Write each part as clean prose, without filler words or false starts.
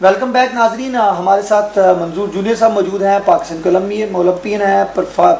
Welcome back ناظرین. ہمارے ساتھ منظور جونیئر صاحب موجود ہیں، پاکستان کے اولمپئن ہیں،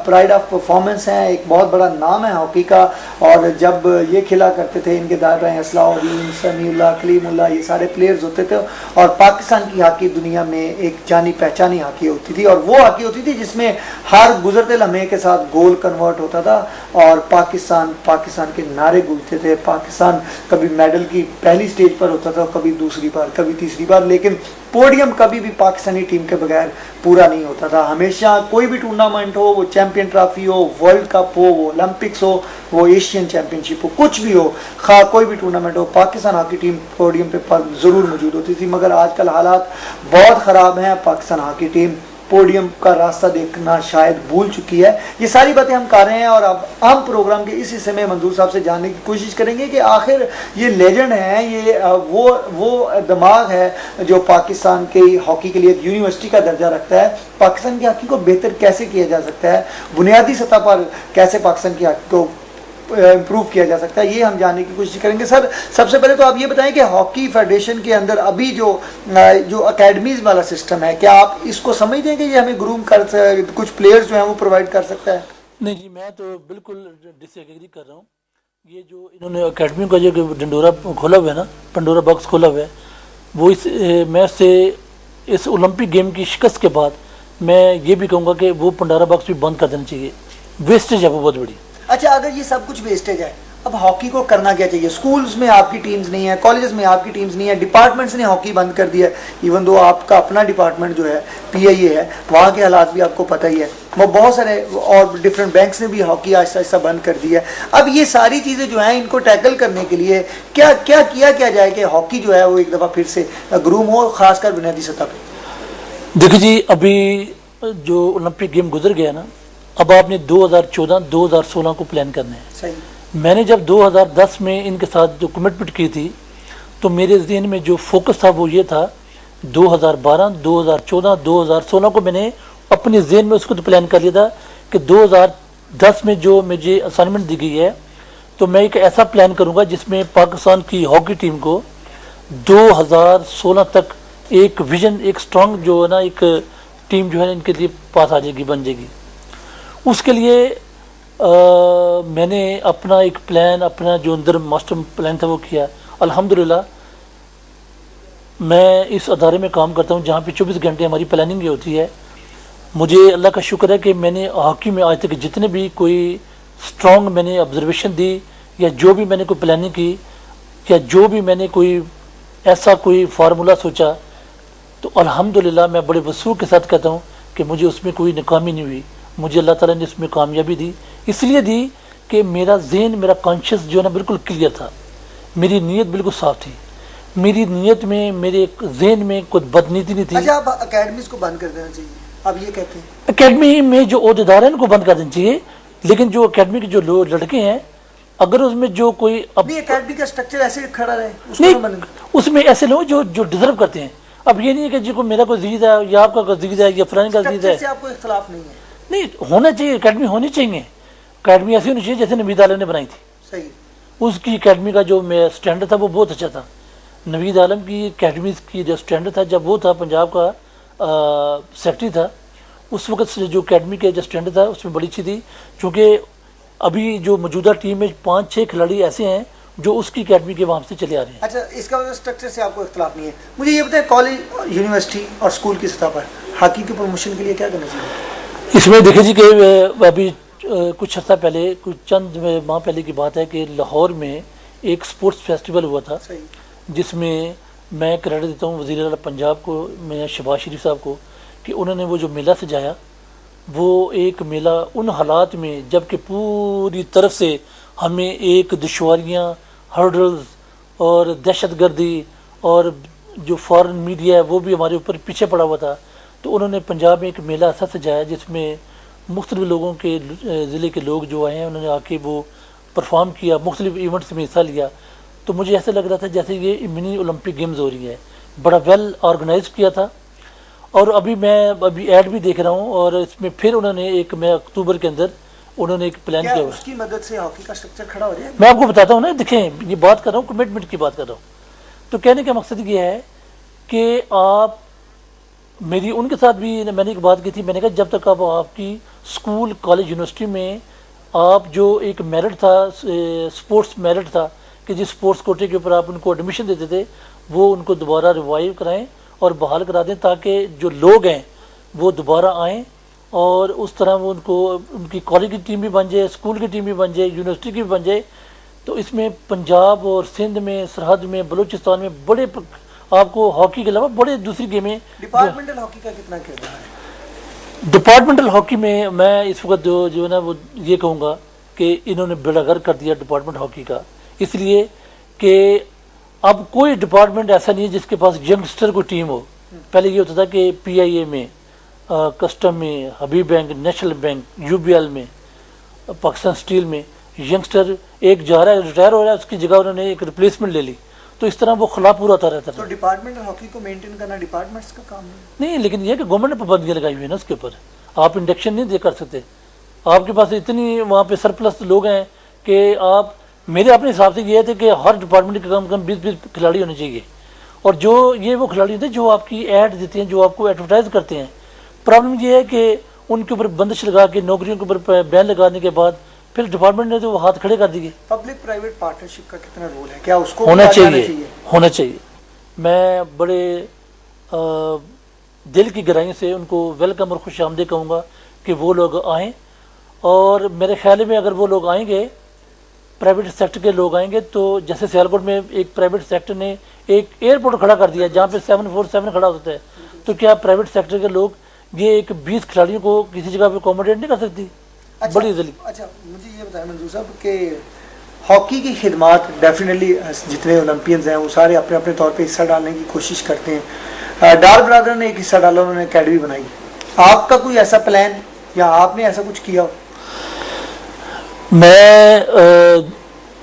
پرائڈ آف پرفارمنس ہیں، ایک بہت بڑا نام ہے ہاکی کا. اور جب یہ کھیلا کرتے تھے ان کے دائرہ اصلاح الدین، سمیع اللہ، کلیم اللہ، یہ سارے پلیئرز ہوتے تھے. اور پاکستان کی ہاکی دنیا میں ایک جانی پہچانی ہاکی ہوتی تھی، اور وہ ہاکی ہوتی تھی جس میں ہر گزرتے لمحے کے ساتھ گول کنورٹ ہوتا تھا اور پاکستان کے نعرے گونجتے تھے. پاکستان کبھی میڈل کی پہلی سٹیج پر ہوتا تھا، کبھی دوسری بار، کبھی تیسری بار، لیکن پوڈیم کبھی بھی پاکستانی ٹیم کے بغیر پورا نہیں ہوتا تھا. ہمیشہ کوئی بھی ٹورنامنٹ ہو، وہ چیمپئن ٹرافی ہو، ورلڈ کپ ہو، وہ اولمپکس ہو، وہ ایشین چیمپئن شپ ہو، کچھ بھی ہو، خواہ کوئی بھی ٹورنامنٹ ہو، پاکستان ہاکی ٹیم پوڈیم پہ ضرور موجود ہوتی تھی. مگر آج کل حالات بہت خراب ہیں. پاکستان ہاکی ٹیم پوڈیم کا راستہ دیکھنا شاید بھول چکی ہے. یہ ساری باتیں ہم کر رہے ہیں، اور اب ہم پروگرام کے اس حصے میں منظور صاحب سے جاننے کی کوشش کریں گے کہ آخر یہ لیجنڈ ہیں، یہ وہ دماغ ہے جو پاکستان کی ہاکی کے لیے ایک یونیورسٹی کا درجہ رکھتا ہے. پاکستان کی ہاکی کو بہتر کیسے کیا جا سکتا ہے، بنیادی سطح پر کیسے پاکستان کی ہاکی کو امپروو کیا جا سکتا ہے، یہ ہم جاننے کی کوشش کریں گے. سر، سب سے پہلے تو آپ یہ بتائیں کہ ہاکی فیڈریشن کے اندر ابھی جو اکیڈمیز والا سسٹم ہے، کیا آپ اس کو سمجھتے ہیں کہ یہ ہمیں گروم کچھ پلیئرز جو ہیں وہ پرووائڈ کر سکتا ہے؟ نہیں جی، میں تو بالکل ڈس ایگری کر رہا ہوں. یہ جو انہوں نے اکیڈمی کا جو ڈنڈورا کھولا ہوا ہے نا، پنڈورا باکس کھولا ہوا ہے، وہ اس میچ سے اس اولمپک گیم کی شکست کے بعد میں یہ بھی کہوں گا کہ وہ پنڈورا باکس بھی بند کر دینا چاہیے. ویسٹیج ہے وہ بہت بڑی. اچھا، اگر یہ سب کچھ ویسٹیج ہے، اب ہاکی کو کرنا کیا چاہیے؟ سکولز میں آپ کی ٹیمز نہیں ہیں، کالجز میں آپ کی ٹیمز نہیں ہیں، ڈپارٹمنٹس نے ہاکی بند کر دیا ہے. ایون دو آپ کا اپنا ڈپارٹمنٹ جو ہے پی آئی اے ہے، وہاں کے حالات بھی آپ کو پتہ ہی ہے. وہ بہت سارے اور ڈفرینٹ بینکس نے بھی ہاکی آہستہ آہستہ بند کر دیا ہے. اب یہ ساری چیزیں جو ہیں ان کو ٹیکل کرنے کے لیے کیا کیا جائے کہ ہاکی جو ہے وہ ایک دفعہ پھر سے گروم ہو، خاص کر بنیادی سطح پہ؟ دیکھیں جی، ابھی جو اولمپک گیم گزر گیا نا، اب آپ نے 2014 2016 کو پلان کرنا ہے. صحیح. میں نے جب 2010 میں ان کے ساتھ جو کمٹمنٹ کی تھی تو میرے ذہن میں جو فوکس تھا وہ یہ تھا 2012 2014 2016 کو میں نے اپنے ذہن میں اس کو تو پلان کر لیا تھا کہ 2010 میں جو مجھے اسائنمنٹ دی گئی ہے تو میں ایک ایسا پلان کروں گا جس میں پاکستان کی ہاکی ٹیم کو 2016 تک ایک ویژن، ایک سٹرانگ جو ہے نا ایک ٹیم جو ہے ان کے لیے پاس آ جائے گی، بن جائے گی. اس کے لیے میں نے اپنا ایک پلان، اپنا جو اندر ماسٹر پلان تھا وہ کیا. الحمدللہ میں اس ادارے میں کام کرتا ہوں جہاں پہ 24 گھنٹے ہماری پلاننگ یہ ہوتی ہے. مجھے اللہ کا شکر ہے کہ میں نے ہاکی میں آج تک جتنے بھی کوئی سٹرانگ میں نے آبزرویشن دی، یا جو بھی میں نے کوئی پلاننگ کی، یا جو بھی میں نے کوئی ایسا کوئی فارمولہ سوچا، تو الحمدللہ میں بڑے وثوق کے ساتھ کہتا ہوں کہ مجھے اس میں کوئی ناکامی نہیں ہوئی. مجھے اللہ تعالیٰ نے اس میں کامیابی دی، اس لیے دی کہ میرا ذہن، میرا کانشیس جو ہے نا بالکل کلیئر تھا، میری نیت بالکل صاف تھی. میری نیت میں، میرے ذہن میں کوئی بدنیتی نہیں تھی. اچھا، آپ اکیڈمیز کو بند کر دینا چاہیے، آپ یہ کہتے ہیں؟ اکیڈمی میں جو عہدیدار ہیں ان کو بند کر دینا چاہیے، لیکن جو اکیڈمی کے جو لڑکے ہیں، اگر اس میں جو کوئی اکیڈمی کا اسٹرکچر ایسے کھڑا رہے، نہیں، اس میں ایسے لوگ جو ڈیزرو کرتے ہیں. اب یہ نہیں ہے کہ جی کو میرا کوئی عزیز ہے یا آپ کا کوئی عزیز ہے یا فلان کا عزیز ہے. آپ کو اختلاف نہیں ہے؟ نہیں، ہونا چاہیے، اکیڈمی ہونی چاہیے. اکیڈمی ایسی ہونی چاہیے جیسے نوید عالم نے بنائی تھی. صحیح. اس کی اکیڈمی کا جو اسٹینڈرڈ تھا وہ بہت اچھا تھا. نوید عالم کی اکیڈمی کی جو اسٹینڈرڈ تھا، جب وہ تھا پنجاب کا سیکرٹری تھا، اس وقت سے جو اکیڈمی کا جو اسٹینڈرڈ تھا اس میں بڑی اچھی تھی. چونکہ ابھی جو موجودہ ٹیم میں 5-6 کھلاڑی ایسے ہیں جو اس کی اکیڈمی کے وہاں سے چلے آ رہے ہیں. اچھا، اس کا اسٹرکچر سے آپ کو اختلاف نہیں ہے. مجھے یہ بتائیں، کالج، یونیورسٹی اور اسکول کی سطح پر ہاکی کے پروموشن کے لیے کیا کرنا چاہیے؟ اس میں دیکھیں جی کہ ابھی کچھ عرصہ پہلے، کچھ چند ماہ پہلے کی بات ہے کہ لاہور میں ایک سپورٹس فیسٹیول ہوا تھا. جس میں میں کریڈٹ دیتا ہوں وزیر اعلیٰ پنجاب کو، میں شہباز شریف صاحب کو، کہ انہوں نے وہ جو میلہ سجایا، وہ ایک میلہ ان حالات میں جب کہ پوری طرف سے ہمیں ایک دشواریاں، ہرڈلز اور دہشت گردی اور جو فارن میڈیا ہے وہ بھی ہمارے اوپر پیچھے پڑا ہوا تھا، تو انہوں نے پنجاب میں ایک میلہ ایسا سجایا جس میں مختلف لوگوں کے، ضلع کے لوگ جو آئے ہیں انہوں نے آ کے وہ پرفارم کیا، مختلف ایونٹس میں حصہ لیا. تو مجھے ایسا لگ رہا تھا جیسے یہ منی اولمپک گیمز ہو رہی ہے. بڑا ویل آرگنائز کیا تھا. اور ابھی میں ایڈ بھی دیکھ رہا ہوں، اور اس میں پھر انہوں نے ایک، میں اکتوبر کے اندر انہوں نے ایک پلان کیا ہوا. اس کی مدد سے ہاکی کا اسٹرکچر کھڑا ہو جائے. میں آپ کو بتاتا ہوں نا، دیکھیں یہ بات کر رہا ہوں، کمٹمنٹ کی بات کر رہا ہوں. تو کہنے کا مقصد یہ ہے کہ آپ میری ان کے ساتھ بھی میں نے ایک بات کی تھی، میں نے کہا جب تک آپ کی اسکول کالج یونیورسٹی میں آپ جو ایک میرٹ تھا، اسپورٹس میرٹ تھا کہ جس اسپورٹس کوٹے کے اوپر آپ ان کو ایڈمیشن دیتے تھے، وہ ان کو دوبارہ ریوائیو کرائیں اور بحال کرا دیں تاکہ جو لوگ ہیں وہ دوبارہ آئیں اور اس طرح وہ ان کی کالج کی ٹیم بھی بن جائے، اسکول کی ٹیم بھی بن جائے، یونیورسٹی کی بھی بن جائے. تو اس میں پنجاب اور سندھ میں، سرحد میں، بلوچستان میں بڑے آپ کو ہاکی کے علاوہ بڑے دوسری گیمیں. ڈپارٹمنٹل ہاکی کا کتنا کردار ہے؟ ڈپارٹمنٹل ہاکی میں اس وقت جو ہے نا وہ یہ کہوں گا کہ انہوں نے بیڑا غرق کر دیا ڈپارٹمنٹ ہاکی کا، اس لیے کہ اب کوئی ڈپارٹمنٹ ایسا نہیں ہے جس کے پاس ینگسٹر کو ٹیم ہو. پہلے یہ ہوتا تھا کہ پی آئی اے میں، کسٹم میں، Habib bank, national bank, U B L میں، پاکستان اسٹیل میں ینگسٹر ایک جا رہا ہے، ریٹائر ہو رہا ہے، اس کی جگہ انہوں نے ایک ریپلیسمنٹ لے لی، تو اس طرح وہ خلا پورا ہوتا رہتا تھا. تو ڈپارٹمنٹل ہاکی کو مینٹین کرنا ڈپارٹمنٹس کا کام نہیں، لیکن یہ کہ گورنمنٹ نے پابندیاں لگائی ہوئی ہیں نا اس کے اوپر، آپ انڈکشن نہیں دے کر سکتے. آپ کے پاس اتنی وہاں پہ سرپلس لوگ ہیں کہ آپ، میرے اپنے حساب سے یہ تھے کہ ہر ڈپارٹمنٹ کے کم 20 کھلاڑی ہونے چاہیے، اور جو یہ وہ کھلاڑی ہوتے ہیں جو آپ کی ایڈ دیتے ہیں، جو آپ کو ایڈورٹائز کرتے ہیں. پرابلم یہ ہے کہ ان کے اوپر بندش لگا کے، نوکریوں کے اوپر بین لگانے کے بعد پھر ڈپارٹمنٹ نے تو وہ ہاتھ کھڑے کر دیے. پبلک پرائیویٹ پارٹنرشپ کا کتنا رول ہے؟ کیا اس کو ہونا چاہیے. میں بڑے دل کی گہرائی سے ان کو ویلکم اور خوش آمدید کہوں گا کہ وہ لوگ آئیں، اور میرے خیال میں اگر وہ لوگ آئیں گے، پرائیویٹ سیکٹر کے لوگ آئیں گے، تو جیسے سیالکوٹ میں ایک پرائیویٹ سیکٹر نے ایک ایئرپورٹ کھڑا کر دیا جہاں پہ 747 کھڑا ہوتا ہے، تو کیا پرائیویٹ سیکٹر کے لوگ یہ ایک 20 کھلاڑیوں کو کسی جگہ پہ اکوموڈیٹ نہیں کر سکتی؟ بڑی ذلیل. اچھا مجھے یہ بتائیں منظور صاحب کہ ہاکی کی خدمات ڈیفینیٹلی جتنے اولمپئنز ہیں وہ سارے اپنے اپنے طور پہ حصہ ڈالنے کی کوشش کرتے ہیں. ڈار برادر نے ایک حصہ ڈالا، انہوں نے اکیڈمی بنائی. آپ کا کوئی ایسا پلان یا آپ نے ایسا کچھ کیا ہو؟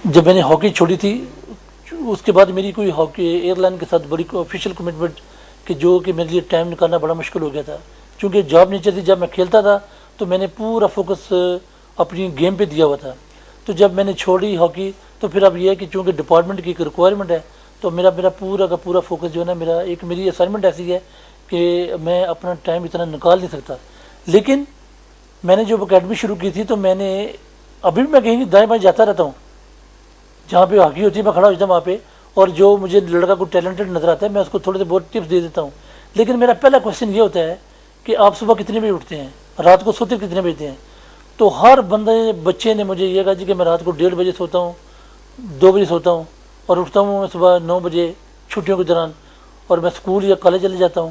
جب میں نے ہاکی چھوڑی تھی اس کے بعد میری کوئی ہاکی ایئر لائن کے ساتھ بڑی آفیشیل کمٹمنٹ کہ جو کہ میرے لیے ٹائم نکالنا بڑا مشکل ہو گیا تھا، چونکہ جاب نیچر تھی. جب میں کھیلتا تھا تو میں نے پورا فوکس اپنی گیم پہ دیا ہوا تھا. تو جب میں نے چھوڑی ہاکی تو پھر اب یہ ہے کہ چونکہ ڈپارٹمنٹ کی ایک ریکوائرمنٹ ہے، تو میرا پورا کا پورا فوکس جو ہے نا، میری اسائنمنٹ ایسی ہے کہ میں اپنا ٹائم اتنا نکال نہیں سکتا. لیکن میں نے جب اکیڈمی شروع کی تھی تو میں نے ابھی بھی میں کہیں دائیں بائیں جاتا رہتا ہوں، جہاں پہ ہاکی ہوتی ہے میں کھڑا ہو جاتا ہوں وہاں پہ، اور جو مجھے لڑکا کو ٹیلنٹڈ نظر آتا ہے میں اس کو تھوڑے سے بہت ٹپس دے دیتا ہوں. لیکن میرا پہلا کوشچن یہ ہوتا ہے کہ آپ صبح کتنے بجے اٹھتے ہیں، رات کو سوتے کتنے بجے ہیں؟ تو ہر بچے نے مجھے یہ کہا جی کہ میں رات کو 1:30 بجے سوتا ہوں، 2 بجے سوتا ہوں، اور اٹھتا ہوں میں صبح 9 بجے چھٹیوں کے دوران، اور میں اسکول یا کالج چلے جاتا ہوں.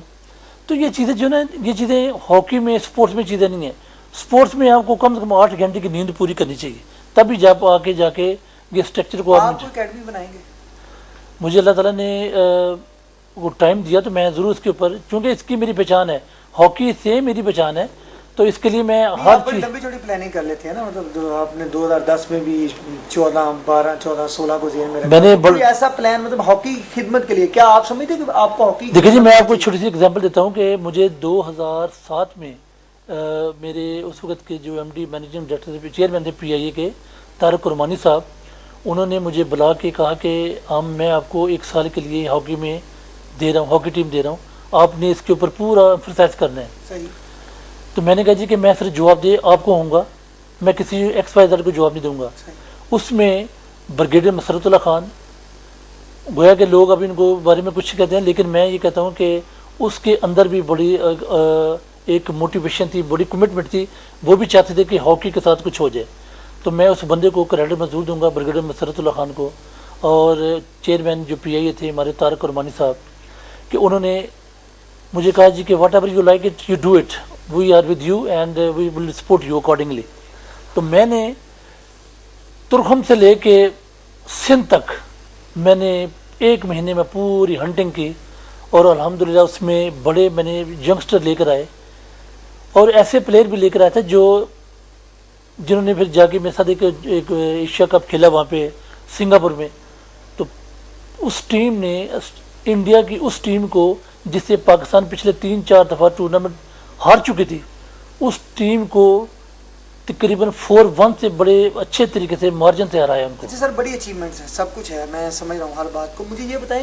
تو یہ چیزیں جو نا، یہ چیزیں ہاکی میں، اسپورٹس میں چیزیں نہیں ہیں. اسپورٹس میں آپ کو کم سے کم 8 گھنٹے کی نیند پوری کرنی چاہیے، تبھی جب آگے جا کے یہ اسٹرکچر کو آپ اکیڈمی بنائیں گے؟ مجھے اللہ تعالیٰ نے وہ ٹائم دیا تو میں ضرور اس کے اوپر، چونکہ اس کی میری پہچان ہے، ہاکی سے میری پہچان ہے، تو اس کے لیے میں ہر چیز لمبی چوڑی پلاننگ کر لیتے ہیں نا. مطلب آپ نے 2010 میں بھی 14، 12، 14، 16 کو ذہن میں رکھا ایسا پلان، مطلب ہاکی خدمت کے لیے کیا آپ سمجھتے ہیں کہ آپ کو ہاکی؟ دیکھیے جی، میں آپ کو چھوٹی سی ایگزامپل دیتا ہوں کہ مجھے 2007 میں میرے اس وقت کے جو M D managing director chairman تھے پی آئی اے کے، طارق کرمانی صاحب، انہوں نے مجھے بلا کے کہا کہ میں آپ کو 1 سال کے لیے ہاکی میں دے رہا ہوں، ہاکی ٹیم دے رہا ہوں، آپ نے اس کے اوپر پورا ایمفسائز کرنا ہے. صحیح. تو میں نے کہا جی کہ میں صرف جواب دے آپ کو ہوں گا، میں کسی ایکس وائی زیڈ کو جواب نہیں دوں گا. اس میں بریگیڈیئر مسرت اللہ خان، گویا کہ لوگ ابھی ان کو بارے میں کچھ کہتے ہیں، لیکن میں یہ کہتا ہوں کہ اس کے اندر بھی بڑی ایک موٹیویشن تھی، بڑی کمٹمنٹ تھی، وہ بھی چاہتے تھے کہ ہاکی کے ساتھ کچھ ہو جائے. تو میں اس بندے کو کریڈٹ میں ضرور دوں گا، بریگیڈیئر مسرت اللہ خان کو، اور چیئرمین جو پی آئی اے تھے ہمارے طارق کرمانی صاحب، کہ انہوں نے مجھے کہا جی کہ whatever you like it you do it, we are with you and we will support you accordingly. تو میں نے ترکھم سے لے کے سندھ تک میں نے 1 مہینے میں پوری ہنٹنگ کی، اور الحمدللہ اس میں بڑے میں نے ینگسٹر لے کر آئے، اور ایسے پلیئر بھی لے کر آیا تھا جنہوں نے پھر جا کے میرے ساتھ ایک ایشیا کپ کھیلا وہاں پہ سنگاپور میں. تو اس ٹیم نے، انڈیا کی اس ٹیم کو جس سے پاکستان پچھلے 3-4 دفعہ ٹورنامنٹ ہار چکی تھی، اس ٹیم کو تقریباً 4-1 سے بڑے اچھے طریقے سے مارجن سے ہرایا ان کو. اچھا سر، بڑی اچیومنٹس ہیں، سب کچھ ہے، میں سمجھ رہا ہوں ہر بات کو. مجھے یہ بتائیں